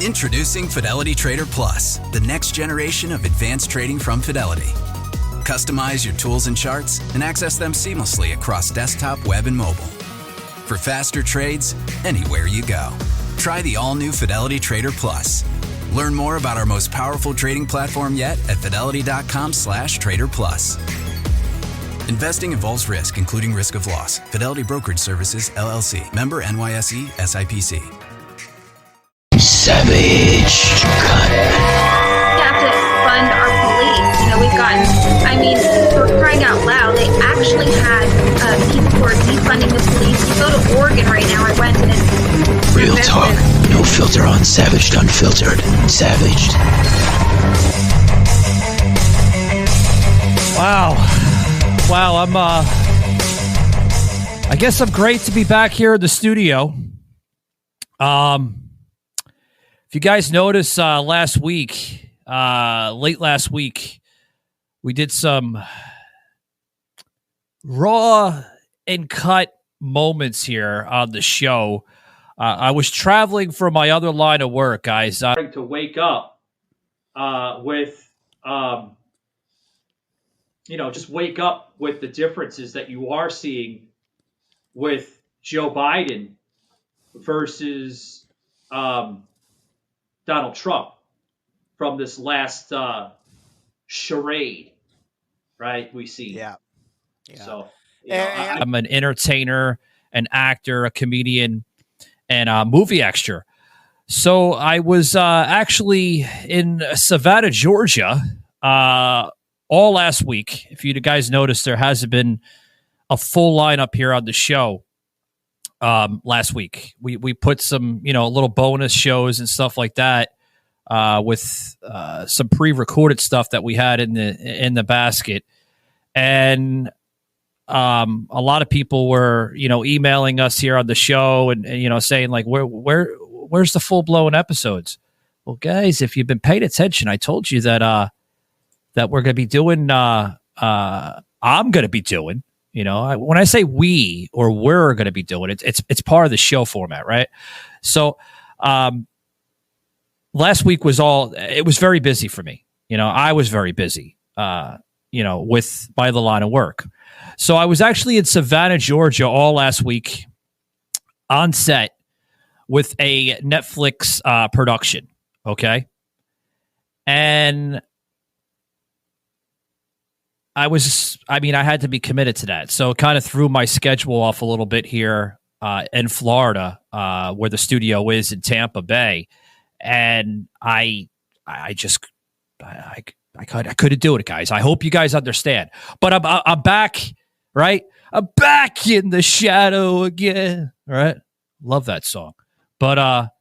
Introducing Fidelity Trader Plus, the next generation of advanced trading from Fidelity. Customize your tools and charts and access them seamlessly across desktop, web, and mobile. For faster trades, anywhere you go. Try the all-new Fidelity Trader Plus. Learn more about our most powerful trading platform yet at fidelity.com/trader plus. Investing involves risk, including risk of loss. Fidelity Brokerage Services, LLC. Member NYSE, SIPC. Savage. We have to fund our police. We've gotten, for crying out loud, they actually had people who are defunding the police. You go to Oregon right now, I went and it's real talk. No filter on Savaged Unfiltered. Savaged. Wow, I guess I'm great to be back here in the studio. If you guys noticed last week, late last week, we did some raw and cut moments here on the show. I was traveling for my other line of work, guys. To wake up with, just wake up with the differences that you are seeing with Joe Biden versus Donald Trump from this last charade, right? We see. Yeah. So I'm an entertainer, an actor, a comedian, and a movie extra. So I was actually in Savannah, Georgia, all last week. If you guys noticed, there hasn't been a full lineup here on the show. Last week we put some little bonus shows and stuff like that with some pre-recorded stuff that we had in the basket, and a lot of people were emailing us here on the show and saying like where's the full-blown episodes. Well, guys, if you've been paying attention, I told you that we're going to be doing I'm going to be doing. When I say we or we're going to be doing it, it's part of the show format, right? So, last week it was very busy for me. I was very busy, with my other line of work. So I was actually in Savannah, Georgia all last week on set with a Netflix production. Okay. And I had to be committed to that. So it kind of threw my schedule off a little bit here in Florida, where the studio is in Tampa Bay. And I couldn't do it, guys. I hope you guys understand. But I'm back, right? I'm back in the shadow again, right? Love that song. But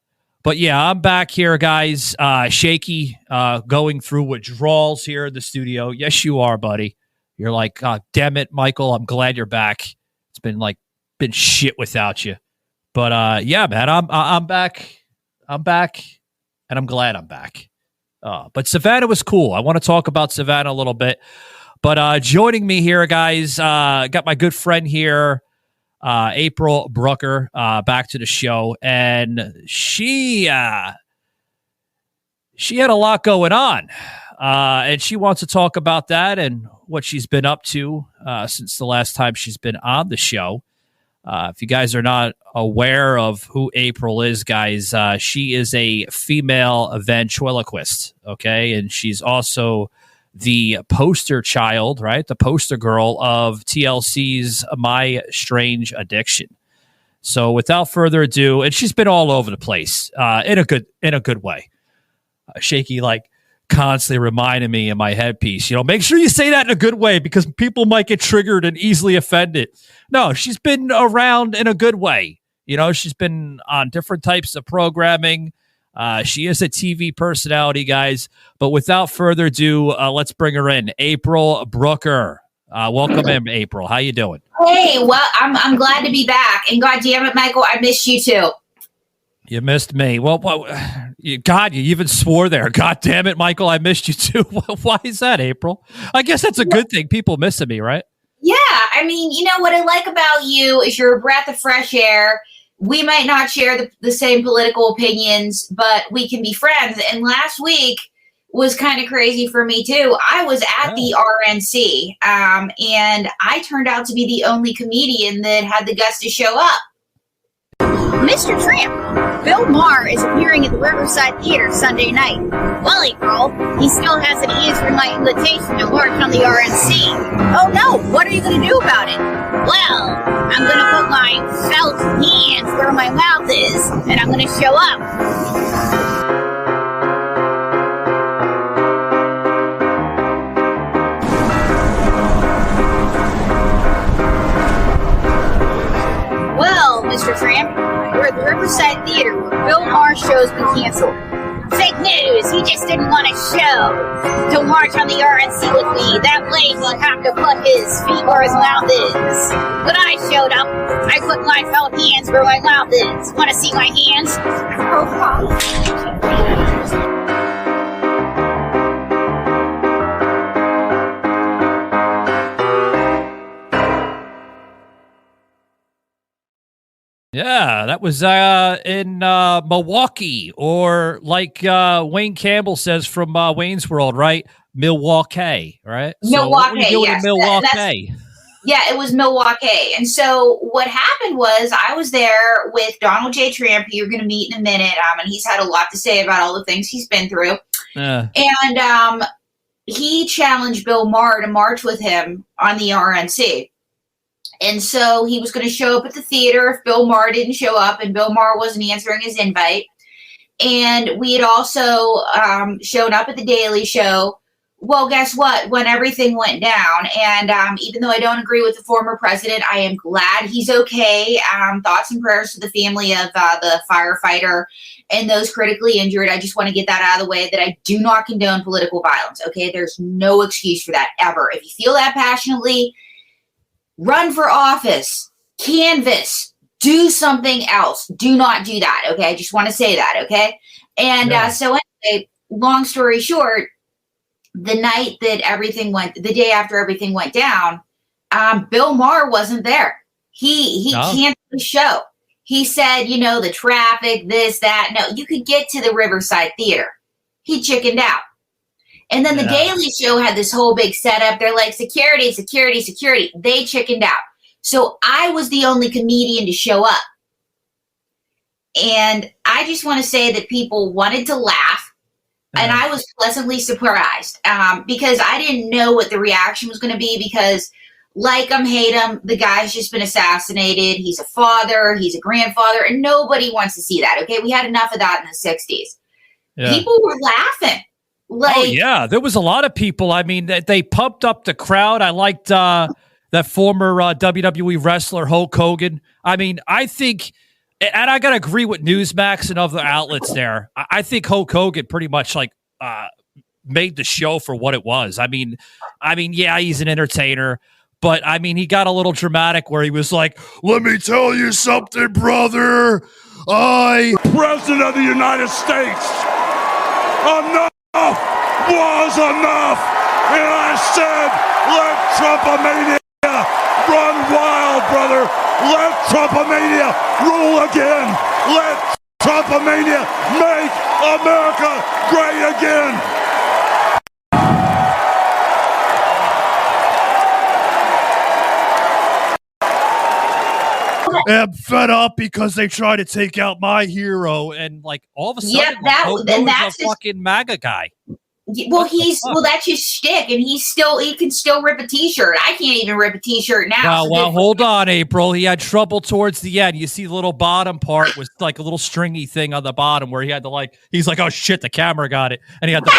yeah, I'm back here, guys. Shaky, going through withdrawals here in the studio. Yes, you are, buddy. You're like, damn it, Michael. I'm glad you're back. It's been shit without you. But yeah, man, I'm back. I'm back, and I'm glad I'm back. But Savannah was cool. I want to talk about Savannah a little bit. But joining me here, guys, got my good friend here, April Brucker, back to the show, and she had a lot going on, and she wants to talk about that and what she's been up to since the last time she's been on the show. If you guys are not aware of who April is, guys, she is a female ventriloquist, okay? And she's also the poster child, right? The poster girl of TLC's My Strange Addiction. So without further ado, and she's been all over the place in a good way. Shaky, like, constantly reminding me in my headpiece, make sure you say that in a good way because people might get triggered and easily offended. No, she's been around in a good way. She's been on different types of programming. She is a TV personality, guys. But without further ado, let's bring her in. April Brucker. Welcome in, April. How you doing? Hey, well, I'm glad to be back. And God damn it, Michael, I missed you too. You missed me. Well, God, you even swore there. God damn it, Michael, I missed you too. Why is that, April? I guess that's a good thing. People missing me, right? Yeah. What I like about you is you're a breath of fresh air. we might not share the same political opinions, but we can be friends. And last week was kind of crazy for me too. I was at the RNC, and I turned out to be the only comedian that had the guts to show up. Mr. Tramp, Bill Maher is appearing at the Riverside Theater Sunday night. Well, April, he still hasn't answered my invitation to march on the RNC. Oh no, what are you going to do about it? Well, I'm going to put my felt hands where my mouth is, and I'm going to show up. Well, Mr. Tramp, we're at the Riverside Theater where Bill Maher's show's been canceled. Fake news, he just didn't want to show to march on the RNC with me. That way he'd have to put his feet where his mouth is. When I showed up, I put my felt hands where my mouth is. Want to see my hands? Yeah, that was in Milwaukee, or like Wayne Campbell says from Wayne's World, right? Milwaukee, right? Milwaukee, so what were you doing yes. in Milwaukee? Yeah, it was Milwaukee. And so what happened was I was there with Donald J Tramp, who you're going to meet in a minute, and he's had a lot to say about all the things he's been through. And he challenged Bill Maher to march with him on the RNC. And so he was going to show up at the theater if Bill Maher didn't show up, and Bill Maher wasn't answering his invite. And we had also shown up at the Daily Show. Well, guess what? When everything went down, and even though I don't agree with the former president, I am glad he's okay. Thoughts and prayers to the family of the firefighter and those critically injured. I just want to get that out of the way, that I do not condone political violence, okay? There's no excuse for that, ever. If you feel that passionately, run for office, canvass, do something else. Do not do that, okay? I just want to say that, okay? And so anyway, long story short, the day after everything went down, Bill Maher wasn't there. He canceled the show. He said, the traffic, this, that. No, you could get to the Riverside Theater. He chickened out. And then the Daily Show had this whole big setup. They're like, security, security, security. They chickened out. So I was the only comedian to show up. And I just want to say that people wanted to laugh. And I was pleasantly surprised because I didn't know what the reaction was going to be, because like him, hate him, the guy's just been assassinated. He's a father. He's a grandfather. And nobody wants to see that, okay? We had enough of that in the 60s. Yeah. People were laughing. There was a lot of people. I mean, they pumped up the crowd. I liked that former WWE wrestler Hulk Hogan. I mean, I think, and I got to agree with Newsmax and other outlets there. I think Hulk Hogan pretty much made the show for what it was. I mean, yeah, he's an entertainer, but I mean, he got a little dramatic where he was like, "Let me tell you something, brother. President of the United States, enough was enough, and I said, let Trumpomania run wild, brother. Let Trumpomania rule again. Let Trumpomania make America great again." I'm fed up because they try to take out my hero, and all of a sudden, that's a fucking MAGA guy. Well, that's his shtick, and he can still rip a t-shirt. I can't even rip a t-shirt now. Well, hold on, April. He had trouble towards the end. You see the little bottom part was like a little stringy thing on the bottom where he had to he's like, oh shit, the camera got it, and he had to.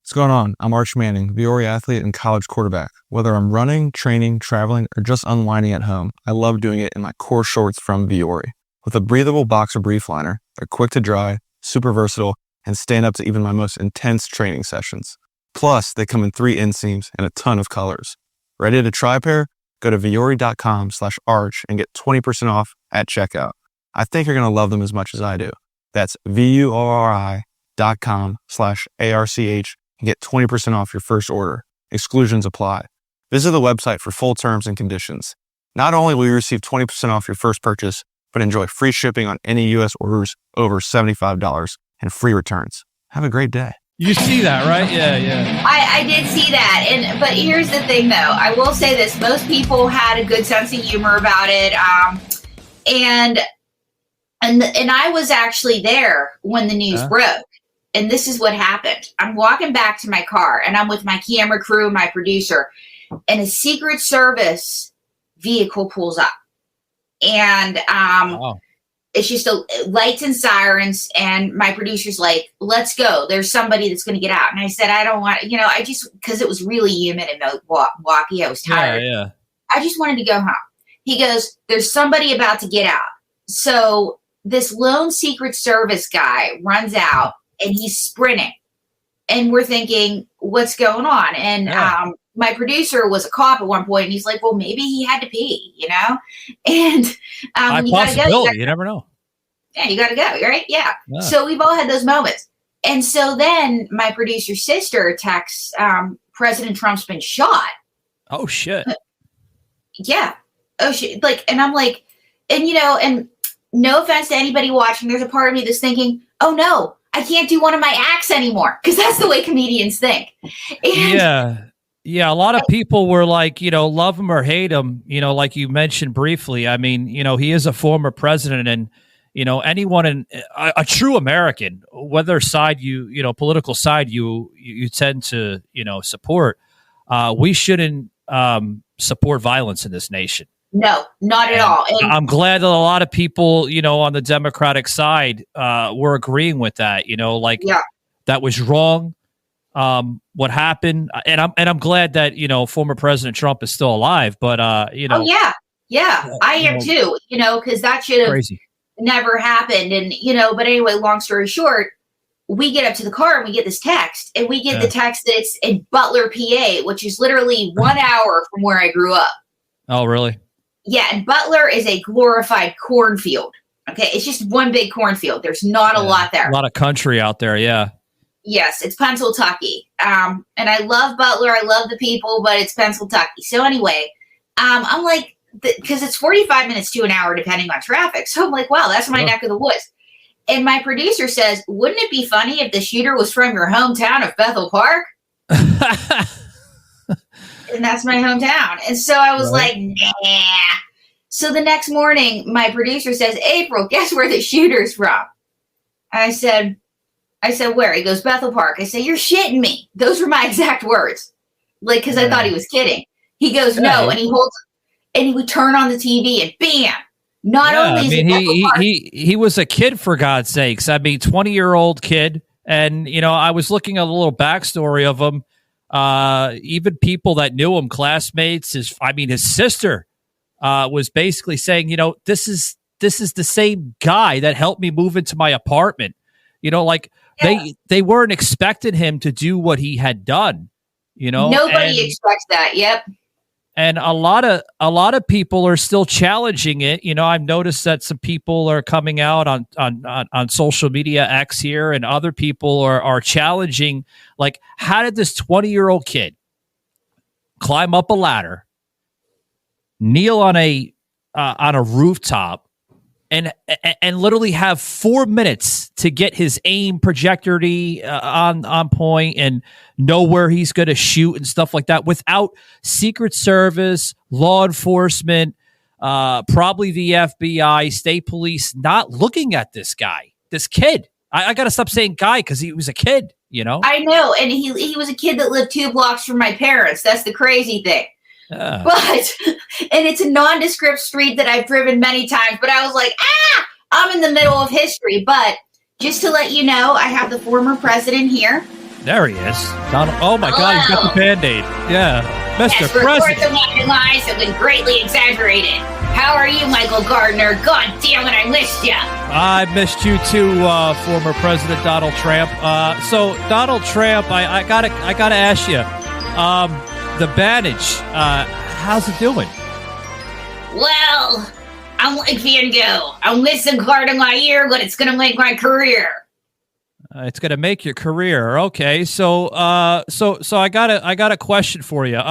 What's going on? I'm Arch Manning, Viore athlete and college quarterback. Whether I'm running, training, traveling, or just unwinding at home, I love doing it in my core shorts from Viore. With a breathable boxer brief liner, they're quick to dry, super versatile, and stand up to even my most intense training sessions. Plus, they come in 3 inseams and a ton of colors. Ready to try a pair? Go to viore.com/arch and get 20% off at checkout. I think you're going to love them as much as I do. That's VUORI.com/ARCH and get 20% off your first order. Exclusions apply. Visit the website for full terms and conditions. Not only will you receive 20% off your first purchase, but enjoy free shipping on any U.S. orders over $75 and free returns. Have a great day. You see that, right? Yeah. I did see that, but here's the thing, though. I will say this: most people had a good sense of humor about it, and I was actually there when the news broke. And this is what happened. I'm walking back to my car, and I'm with my camera crew, my producer, and a Secret Service vehicle pulls up, and it's just lights and sirens, and my producer's like, let's go. There's somebody that's going to get out. And I said, I don't want, because it was really humid in Milwaukee. I was tired. Yeah. I just wanted to go home. He goes, there's somebody about to get out. So this lone Secret Service guy runs out, and he's sprinting. And we're thinking, what's going on? And my producer was a cop at one point, and he's like, well, maybe he had to pee, And you got to go. You never know. Yeah, you got to go, right? Yeah. So we've all had those moments. And so then my producer's sister texts, President Trump's been shot. Oh, shit. Yeah. Oh, shit. And I'm like, and no offense to anybody watching, there's a part of me that's thinking, oh, no, I can't do one of my acts anymore, because that's the way comedians think. And yeah. A lot of people were like, love him or hate him, like you mentioned briefly. I mean, he is a former president, and, anyone in a true American, whether side political side you tend to, support, we shouldn't support violence in this nation. No, not at all. And I'm glad that a lot of people, on the Democratic side, were agreeing with that. That was wrong. What happened, and I'm glad that former President Trump is still alive. But Oh yeah, I am too. Because that should have never happened. And but anyway, long story short, we get up to the car and we get this text, and we get the text that it's in Butler, PA, which is literally 1 hour from where I grew up. Oh, really? Yeah, and Butler is a glorified cornfield. Okay, it's just one big cornfield. There's not a lot there. A lot of country out there, yeah. Yes, it's Pennsylvania. And I love Butler. I love the people, but it's Pennsylvania. So anyway, I'm like, because it's 45 minutes to an hour, depending on traffic. So I'm like, wow, that's my neck of the woods. And my producer says, wouldn't it be funny if the shooter was from your hometown of Bethel Park? And that's my hometown. And so I was like, nah. So the next morning, my producer says, April, guess where the shooter's from? I said, where? He goes, Bethel Park. I say, you're shitting me. Those were my exact words. Because I thought he was kidding. He goes, no. And he holds, and he would turn on the TV, and bam. Not only is he was a kid, for God's sakes. I mean, 20-year-old kid. And, I was looking at a little backstory of him. Even people that knew him, classmates, his sister, was basically saying, this is the same guy that helped me move into my apartment. They weren't expecting him to do what he had done. Nobody expects that. Yep. And a lot of people are still challenging it. I've noticed that some people are coming out on social media X here, and other people are challenging, like, how did this 20-year-old kid climb up a ladder, kneel on a rooftop, and literally have 4 minutes to get his aim trajectory on point and know where he's going to shoot and stuff like that, without Secret Service, law enforcement, probably the FBI, state police not looking at this kid. I got to stop saying guy, because he was a kid, I know, and he was a kid that lived 2 blocks from my parents. That's the crazy thing. But, and it's a nondescript street that I've driven many times, but I was like, I'm in the middle of history. But just to let you know, I have the former president here. There he is. Donald. Oh my God, he's got the Band-Aid. Yeah. Mr. President. Reports of my lies have been greatly exaggerated. How are you, Michael Gardner? God damn it, I missed you. I missed you too, former President Donald Trump. So Donald Trump, I gotta ask you, the bandage, how's it doing? Well, I'm like Van Gogh. I'm missing part of my ear, but it's going to make my career. It's going to make your career. Okay. So I got a question for you.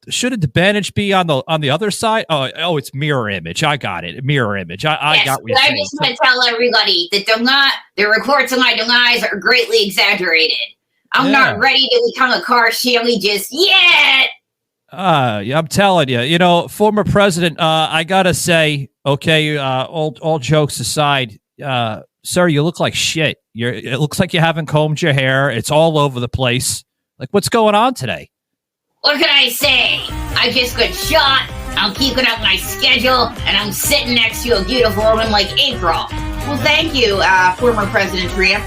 shouldn't the bandage be on the other side? Oh, it's mirror image. I got it. Mirror image. I yes, got what you're I saying. just want to tell everybody that the reports of my demise are greatly exaggerated. I'm not ready to become a car Shanley just yet. Yeah, I'm telling you, former president, I gotta say, okay, all jokes aside, sir, you look like shit. It looks like you haven't combed your hair. It's all over the place. Like, what's going on today? What can I say? I just got shot. I'm keeping up my schedule, and I'm sitting next to a beautiful woman like April. Well, thank you, former President Tramp.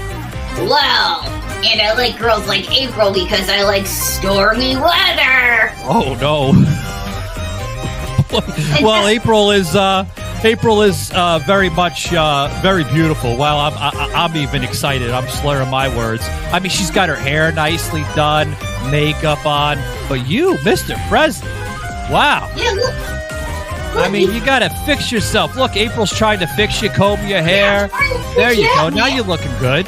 Well, and I like girls like April because I like stormy weather. Oh no. Well, April is very much very beautiful. Well, I'm even excited. I'm slurring my words. I mean, she's got her hair nicely done, makeup on, but you, Mr. President, wow. Yeah, look. I mean, you gotta fix yourself. Look, April's trying to fix you, comb your hair. There you go. Now you're looking good.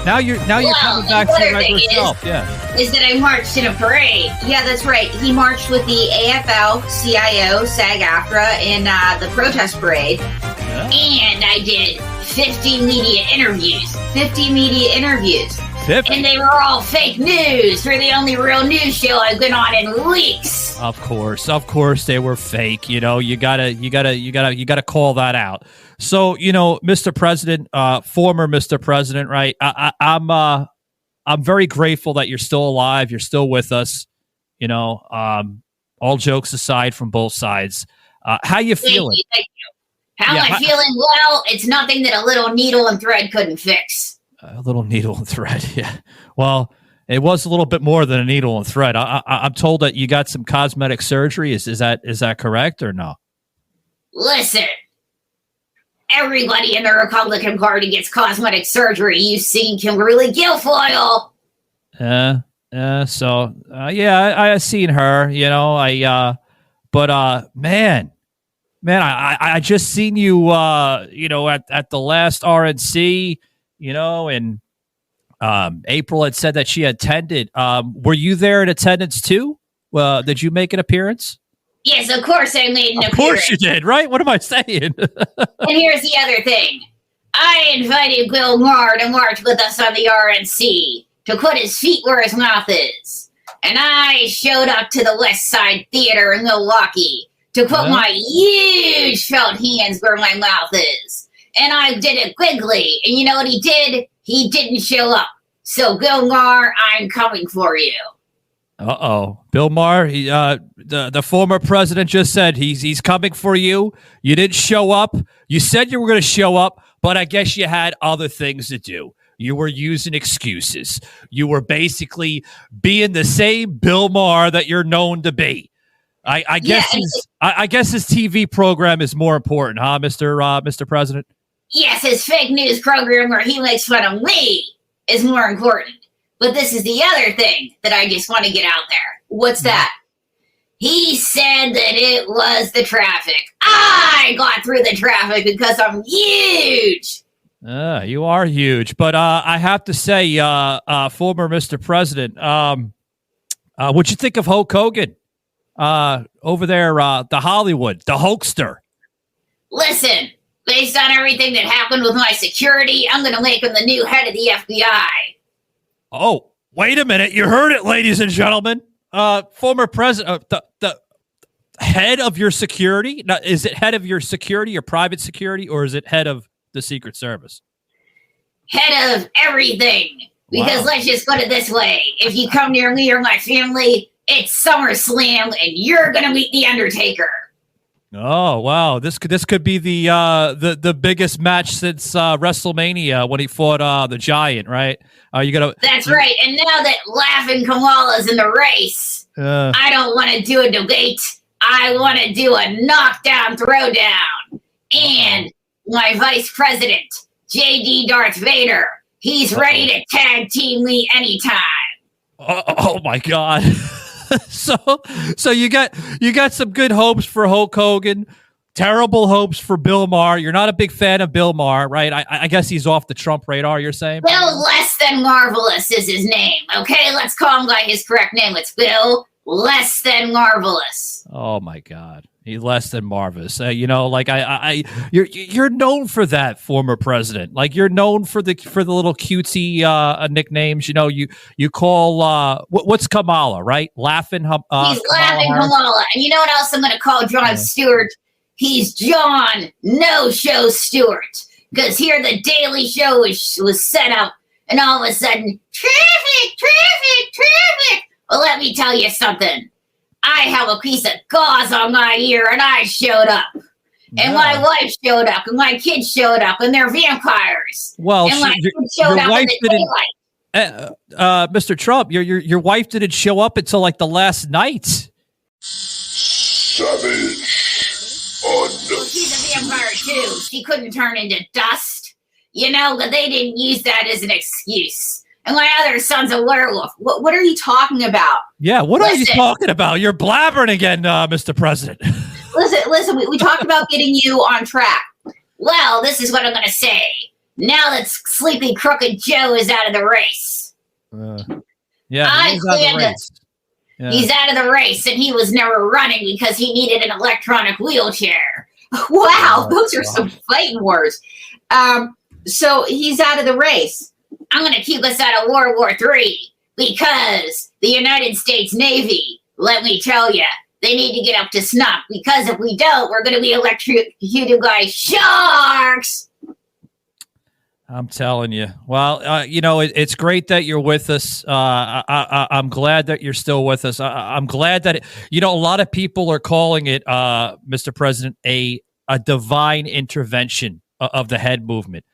Now you're coming back to your regular self. Yeah. Is that I marched in a parade? Yeah, that's right. He marched with the AFL-CIO, SAG-AFTRA in the protest parade, and I did 50 media interviews. 50 media interviews. 50. And they were all fake news. They're the only real news show I've been on in weeks. Of course, they were fake. You gotta call that out. So, Mr. President, former Mr. President, right? I'm very grateful that you're still alive. You're still with us. All jokes aside from both sides. How you feeling? Thank you. How am I feeling? Well, it's nothing that a little needle and thread couldn't fix. A little needle and thread, yeah. Well, it was a little bit more than a needle and thread. I'm told that you got some cosmetic surgery. Is that correct or no? Listen, everybody in the Republican Party gets cosmetic surgery. You've seen Kimberly Guilfoyle. I've seen her. Man, I just seen you. At the last RNC. And April had said that she attended. Were you there in attendance too? Did you make an appearance? Yes, of course I made an appearance. Of course you did, right? What am I saying? And here's the other thing. I invited Bill Maher to march with us on the RNC, to put his feet where his mouth is. And I showed up to the West Side Theater in Milwaukee to put my huge felt hands where my mouth is. And I did it quickly. And you know what he did? He didn't show up. So, Bill Maher, I'm coming for you. Uh-oh. Bill Maher, the former president just said he's coming for you. You didn't show up. You said you were going to show up, but I guess you had other things to do. You were using excuses. You were basically being the same Bill Maher that you're known to be. I guess his TV program is more important, huh, Mr. President? Yes, his fake news program where he makes fun of me is more important. But this is the other thing that I just want to get out there. What's that? He said that it was the traffic. I got through the traffic because I'm huge. You are huge. But I have to say, former Mr. President, what'd you think of Hulk Hogan over there, the Hollywood, the Hulkster? Listen. Based on everything that happened with my security, I'm going to make him the new head of the FBI. Oh, wait a minute. You heard it, ladies and gentlemen. Former president, the head of your security? Now, is it head of your security, your private security, or is it head of the Secret Service? Head of everything. Because let's just put it this way. If you come near me or my family, it's SummerSlam, and you're going to meet The Undertaker. Oh wow! This could be the biggest match since WrestleMania when he fought the Giant, right? That's right. And now that Laughing Kamala's in the race, I don't want to do a debate. I want to do a knockdown throwdown. And my vice president, JD Darth Vader, he's ready to tag team me anytime. Oh my God. So you got some good hopes for Hulk Hogan, terrible hopes for Bill Maher. You're not a big fan of Bill Maher, right? I guess he's off the Trump radar, you're saying? Bill Less Than Marvelous is his name, okay? Let's call him by his correct name. It's Bill less than marvelous. Oh my God, he's less than marvelous. Like you're known for that, former president. Like you're known for the little cutesy nicknames. You call what's Kamala, right? Laughing. He's laughing Kamala. And you know what else I'm going to call John Stewart? He's John No Show Stewart. Because here the Daily Show was set up, and all of a sudden, traffic. Well, let me tell you something. I have a piece of gauze on my ear, and I showed up. And my wife showed up, and my kids showed up, and they're vampires. Well, and my kids showed up in the daylight. Mr. Trump, your wife didn't show up until like the last night. Savage. Well, she's a vampire too. She couldn't turn into dust. But they didn't use that as an excuse. And my other son's a werewolf. What are you talking about? Yeah, what are you talking about? You're blabbering again, Mr. President. Listen, we talked about getting you on track. Well, this is what I'm going to say. Now that Sleepy Crooked Joe is out of the race. He's out of the race. Yeah. He's out of the race, and he was never running because he needed an electronic wheelchair. Wow, those are some fighting words. So he's out of the race. I'm going to keep us out of World War III because the United States Navy, let me tell you, they need to get up to snuff because if we don't, we're going to be electrocuted by sharks. I'm telling you. Well, it's great that you're with us. I'm glad that you're still with us. I'm glad that, a lot of people are calling it, Mr. President, a divine intervention of the head movement.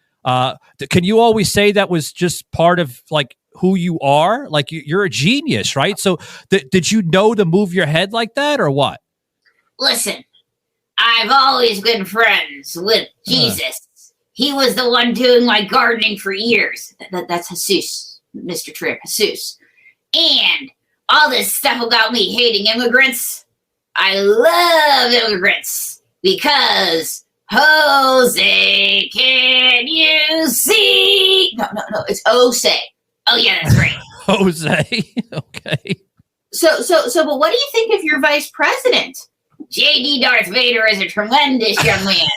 Can you always say that was just part of like who you are? Like you're a genius, right? So did you know to move your head like that or what? Listen, I've always been friends with Jesus. He was the one doing my gardening for years. That's Jesus, Mr. Tramp, Jesus. And all this stuff about me hating immigrants, I love immigrants because Jose, can you see? No, it's Jose. Oh yeah, that's right. Jose, okay. So, but what do you think of your vice president? JD Darth Vader is a tremendous young man.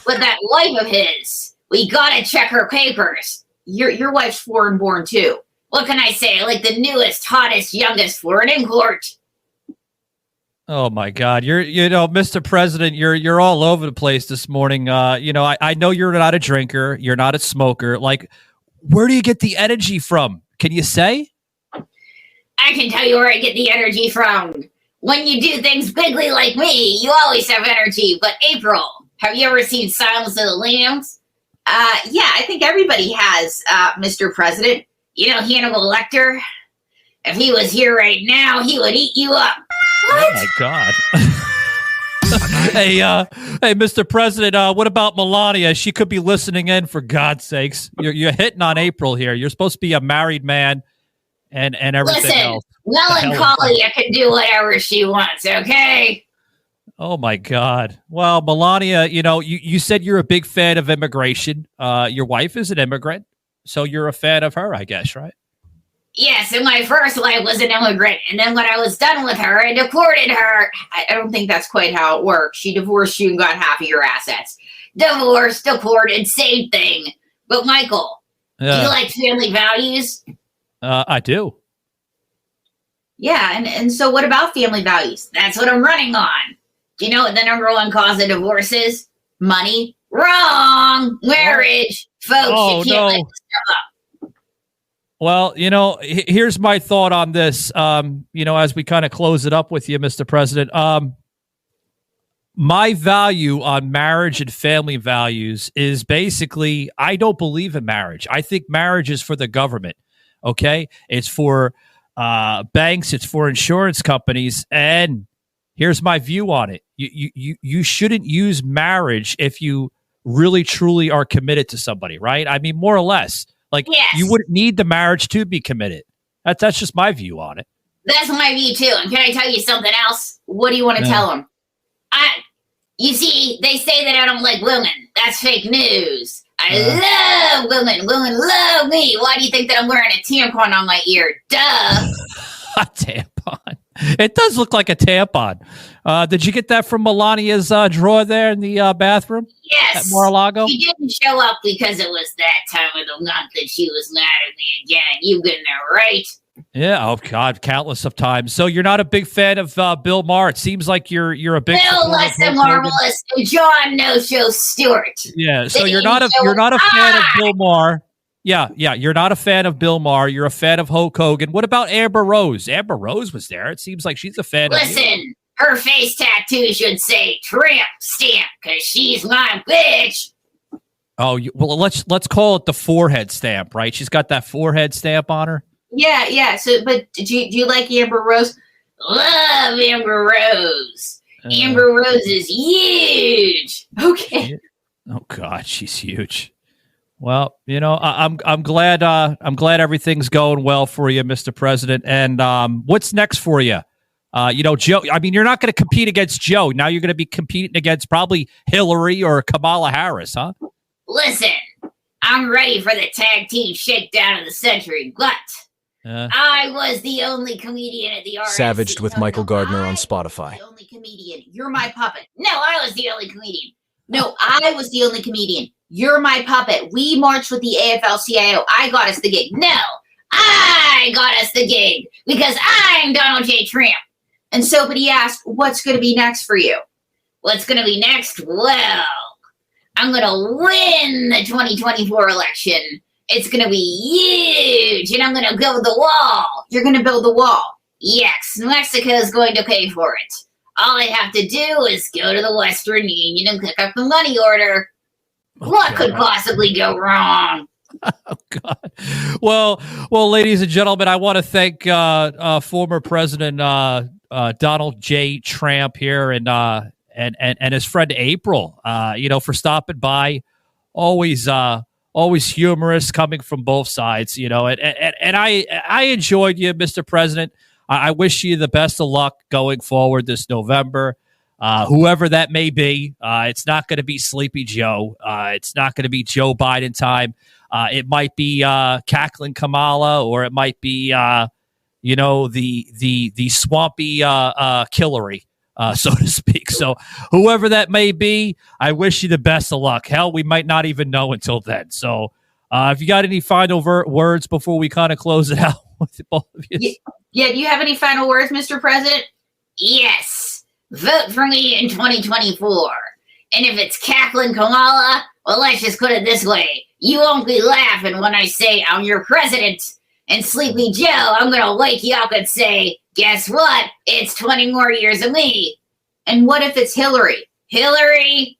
With that wife of his, we gotta check her papers. Your wife's foreign born too. What can I say? Like the newest, hottest, youngest foreign import. Oh my God! Mr. President, you're all over the place this morning. I know you're not a drinker, you're not a smoker. Like, where do you get the energy from? Can you say? I can tell you where I get the energy from. When you do things bigly like me, you always have energy. But April, have you ever seen Silence of the Lambs? Yeah, I think everybody has, Mr. President. Hannibal Lecter. If he was here right now, he would eat you up. What? Oh my God. Hey, Mr. President, what about Melania? She could be listening in, for God's sakes. You're hitting on April here. You're supposed to be a married man and everything else. Melancholia can do whatever she wants, okay? Oh my God. Well, Melania, you said you're a big fan of immigration. Your wife is an immigrant, so you're a fan of her, I guess, right? Yes, and my first wife was an immigrant, and then when I was done with her, I deported her. I don't think that's quite how it works. She divorced you and got half of your assets. Divorce, deported, same thing. But Michael, do you like family values? I do. Yeah, and so what about family values? That's what I'm running on. Do you know what the number one cause of divorce is? Money. Wrong. Marriage. Folks, you can't make this stuff up. Well, here's my thought on this. As we kind of close it up with you, Mr. President, my value on marriage and family values is basically, I don't believe in marriage. I think marriage is for the government. Okay. It's for banks. It's for insurance companies. And here's my view on it. You shouldn't use marriage if you really, truly are committed to somebody, right? I mean, more or less. Like, You wouldn't need the marriage to be committed. That's just my view on it. That's my view, too. And can I tell you something else? What do you want to tell them? You see, they say that I don't like women. That's fake news. I love women. Women love me. Why do you think that I'm wearing a tampon on my ear? Duh. A tampon. It does look like a tampon. Did you get that from Melania's drawer there in the bathroom? Yes. At Mar-a-Lago? She didn't show up because it was that time of the month that she was mad at me again. You've been there, right? Yeah. Oh God, countless of times. So you're not a big fan of Bill Maher. It seems like you're a big Bill less than marvelous and John No Show Stewart. Yeah. So you're not a fan of Bill Maher. Yeah. You're not a fan of Bill Maher. You're a fan of Hulk Hogan. What about Amber Rose? Amber Rose was there. It seems like she's a fan. Listen, her face tattoo should say Tramp stamp because she's my bitch. Oh, well, let's call it the forehead stamp, right? She's got that forehead stamp on her. Yeah. So, but do you like Amber Rose? Love Amber Rose. Amber Rose is huge. Okay. Oh God, she's huge. Well, I'm glad everything's going well for you, Mr. President. And what's next for you? Joe. I mean, you're not going to compete against Joe. Now you're going to be competing against probably Hillary or Kamala Harris, huh? Listen, I'm ready for the tag team shakedown of the century, but I was the only comedian at the RNC. Savaged with Michael Gardner on Spotify. The only comedian. You're my puppet. No, I was the only comedian. No, I was the only comedian. You're my puppet. We marched with the AFL-CIO. I got us the gig. No, I got us the gig because I'm Donald J. Tramp. And so, but he asked, what's going to be next for you? What's going to be next? Well, I'm going to win the 2024 election. It's going to be huge, and I'm going to build the wall. You're going to build the wall? Yes, Mexico is going to pay for it. All I have to do is go to the Western Union and pick up the money order. What could possibly go wrong? Oh God! Well, ladies and gentlemen, I want to thank former President Donald J. Tramp here and his friend April, for stopping by. Always humorous, coming from both sides, and I enjoyed you, Mr. President. I wish you the best of luck going forward this November. Whoever that may be, it's not going to be Sleepy Joe. It's not going to be Joe Biden time. It might be cackling Kamala, or it might be the swampy Hillary, so to speak. So whoever that may be, I wish you the best of luck. Hell, we might not even know until then. So if you got any final words before we kind of close it out with both of you. Yeah, do you have any final words, Mr. President? Yes. Vote for me in 2024. And if it's cackling Kamala, well, let's just put it this way. You won't be laughing when I say I'm your president. And Sleepy Joe, I'm going to wake you up and say, guess what? It's 20 more years of me. And what if it's Hillary? Hillary,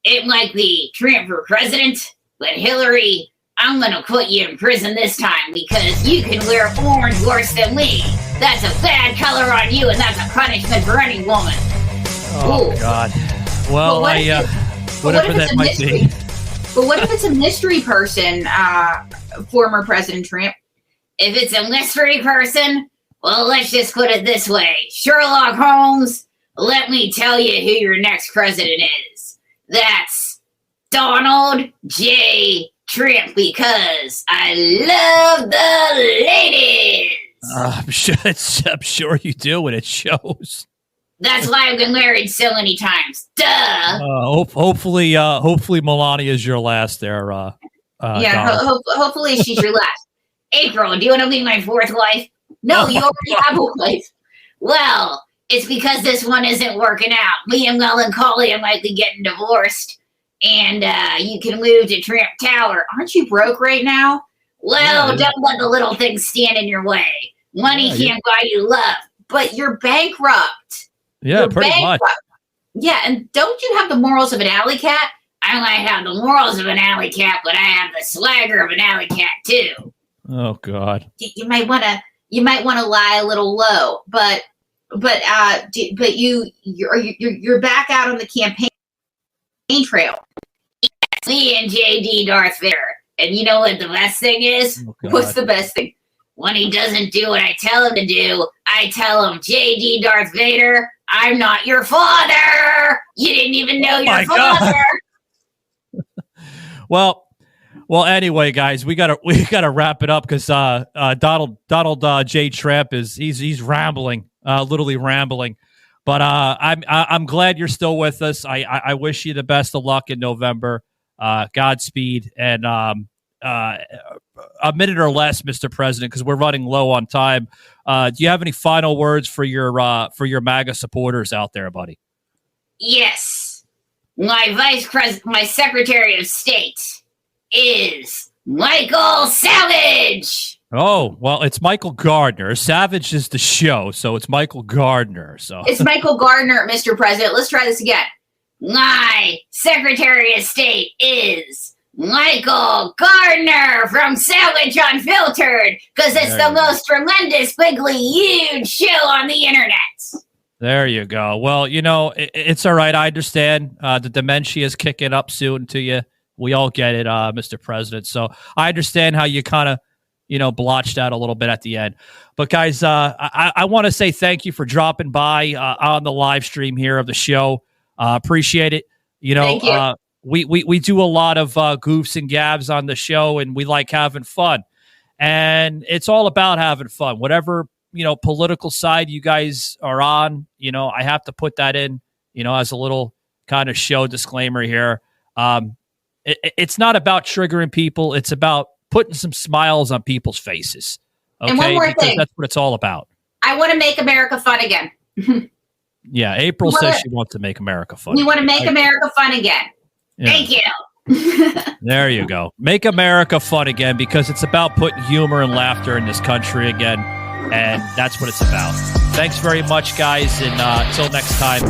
it might be Trump for president, but Hillary, I'm going to put you in prison this time because you can wear orange worse than me. That's a bad color on you, and that's a punishment for any woman. Oh, ooh. God. Well, whatever that might be. But what if it's a mystery person, former President Trump? If it's a mystery person, well, let's just put it this way. Sherlock Holmes, let me tell you who your next president is. That's Donald J. Tramp, because I love the ladies. I'm sure you do, and it shows. That's why I've been married so many times. Duh. Hopefully Melania is your last there. Hopefully she's your last. April, do you want to be my fourth wife? No, you already have a wife. Well, it's because this one isn't working out. Me and Melancholy might be getting divorced, and you can move to Tramp Tower. Aren't you broke right now? Well, don't let the little things stand in your way. Money can't buy you love. But you're bankrupt. Yeah, you're pretty much. Yeah, and don't you have the morals of an alley cat? I might have the morals of an alley cat, but I have the swagger of an alley cat too. Oh God! You might want to lie a little low, but you're back out on the campaign trail. Yes, me and JD Darth Vader, and you know what the best thing is? Oh, what's the best thing? When he doesn't do what I tell him to do, I tell him, JD Darth Vader, I'm not your father. You didn't even know your father. Well, anyway, guys, we gotta wrap it up because Donald J. Tramp he's rambling literally rambling. But I'm glad you're still with us. I wish you the best of luck in November. Godspeed, and a minute or less, Mr. President, because we're running low on time. Do you have any final words for your MAGA supporters out there, buddy? Yes, my Secretary of State is Michael Savage. Oh, well, it's Michael Gardner. Savage is the show, so it's Michael Gardner. So it's Michael Gardner, Mr. President. Let's try this again. My Secretary of State is Michael Gardner from Savage Unfiltered, because it's the most tremendous, bigly huge show on the internet. There you go. Well, it's all right. I understand the dementia is kicking up soon to you. We all get it, Mr. President. So I understand how you kind of, blotched out a little bit at the end. But guys, I want to say thank you for dropping by on the live stream here of the show. Appreciate it. Thank you. We do a lot of goofs and gabs on the show, and we like having fun. And it's all about having fun. Whatever, political side you guys are on, I have to put that in, as a little kind of show disclaimer here. It's not about triggering people. It's about putting some smiles on people's faces. Okay? And one more thing. That's what it's all about. I want to make America fun again. Yeah, April says she wants to make America fun. We want to make America fun again. Yeah. Thank you. There you go. Make America fun again, because it's about putting humor and laughter in this country again. And that's what it's about. Thanks very much, guys. And until next time,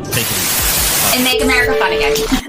take it easy. And make America fun again.